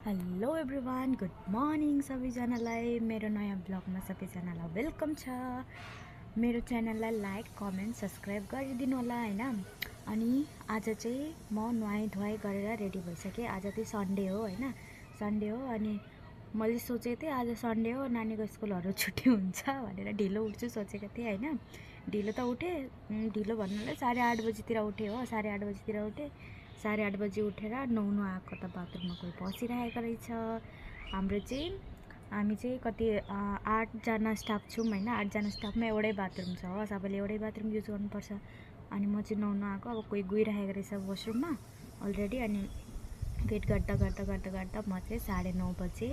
Hello everyone, good morning सबैजनालाई। मेरो नयाँ ब्लगमा सबैजनालाई वेलकम छ। मेरो च्यानललाई लाइक कमेन्ट सब्सक्राइब गरिदिनु होला हैन। अनि आज चाहिँ म नुहाई धुवाई गरेर रेडी भइसकेँ। आज चाहिँ सन्डे हो हैन, सन्डे हो। अनि मैले सोचेको थिएँ आज सन्डे हो, नानीको स्कुलहरू छुट्टी हुन्छ भनेर ढिलो उठ्छु सोचेको थिएँ हैन। ढिलो त उठेँ, ढिलो भन्नाले 8:30 बजीतिर उठेँ हो। 8:30 बजीतिर उठेँ। 8:30 बजी उठेर नुहाउनु आएको त बाथरुममा कोही पसिरहेको रहेछ। हामी चाहिँ कति 8जना स्टाफ छौँ हैन। 8जना स्टाफमा एउटै बाथरुम छ हो, सबैले एउटै बाथरुम युज गर्नुपर्छ। अनि म चाहिँ नुहाउनु आएको, अब कोही गइरहेको रहेछ वासरुममा अलरेडी। अनि वेट गर्दा गर्दा गर्दा गर्दा म चाहिँ 9:30 बजे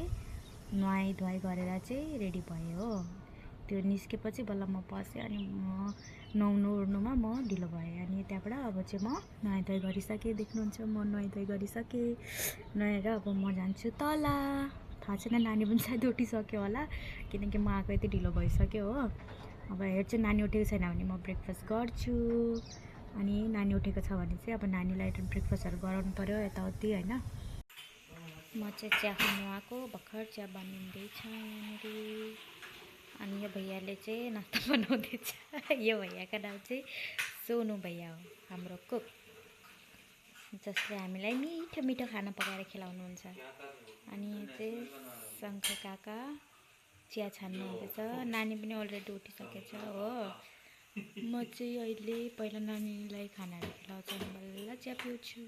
नुहाई धुवाई गरेर चाहिँ रेडी भएँ हो। त्यो निस्केपछि बल्ल म पसेँ। अनि म नुहाउनु ओर्नुमा म ढिलो भएँ। अनि त्यहाँबाट अब चाहिँ म नुहाई धुवाई गरिसकेँ। देख्नुहुन्छ म नुहाई धुवाई गरिसकेँ। नुहाएर अब म जान्छु तल। थाहा छैन, नानी पनि सायद उठिसक्यो होला, किनकि म आएको यति ढिलो भइसक्यो हो। अब हेर्छु नानी उठेको छैन भने म ब्रेकफास्ट गर्छु। अनि नानी उठेको छ भने चाहिँ अब नानीलाई ब्रेकफास्टहरू गराउनु पऱ्यो यताउति हैन। म चाहिँ चिया खानु आएको, भर्खर चिया बनिँदैछ यहाँनिर। अनि यो भैयाले चाहिँ नास्ता बनाउँदैछ। यो भैयाको नाम चाहिँ सोनु भैया हो, हाम्रो कुक, जसले हामीलाई मिठो मिठो खाना पकाएर खिलाउनुहुन्छ। अनि चाहिँ शङ्कर काका चिया छान्नु हुँदैछ। नानी पनि अलरेडी उठिसकेछ हो। म चाहिँ अहिले पहिला नानीलाई खानाहरू खिलाउँछु अनि बल्ल चिया पिउँछु।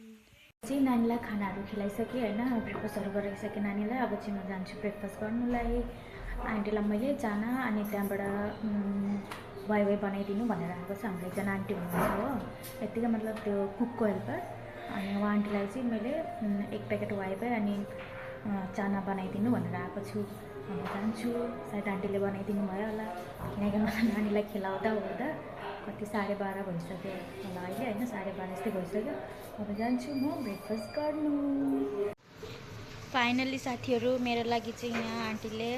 चाहिँ नानीलाई खानाहरू खिलाइसकेँ होइन, ब्रेकफास्टहरू गराइसकेँ नानीलाई। अब चाहिँ म जान्छु ब्रेकफास्ट गर्नुलाई। आन्टीलाई मैले जाना, अनि त्यहाँबाट वाइ वाइ बनाइदिनु भनेर आएको छ। हाम्रो एकजना आन्टी हुनुहुन्छ हो, यत्तिकै मतलब त्यो कुकको हेल्पर। अनि उहाँ आन्टीलाई चाहिँ मैले 1 प्याकेट वाइ वाइ अनि चाना बनाइदिनु भनेर आएको छु। अब जान्छु, सायद आन्टीले बनाइदिनु भयो होला, किनकि मलाई नानीलाई खेलाउँदा ओर्दा कति 12:30 भइसक्यो होला अहिले होइन, 12:30 जस्तै भइसक्यो। अब जान्छु म ब्रेकफास्ट गर्नु। फाइनली साथीहरू, मेरो लागि चाहिँ यहाँ आन्टीले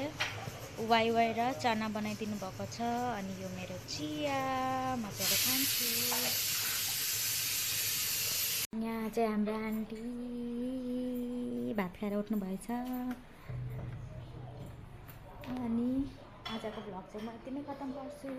वाइ वाइ र चाना बनाइदिनु भएको छ। अनि यो मेरो चिया मजाले खान्छु। यहाँ चाहिँ हाम्रो आन्टी भात खाएर उठ्नु भएछ। अनि आजको भ्लग चाहिँ म यति नै खतम गर्छु।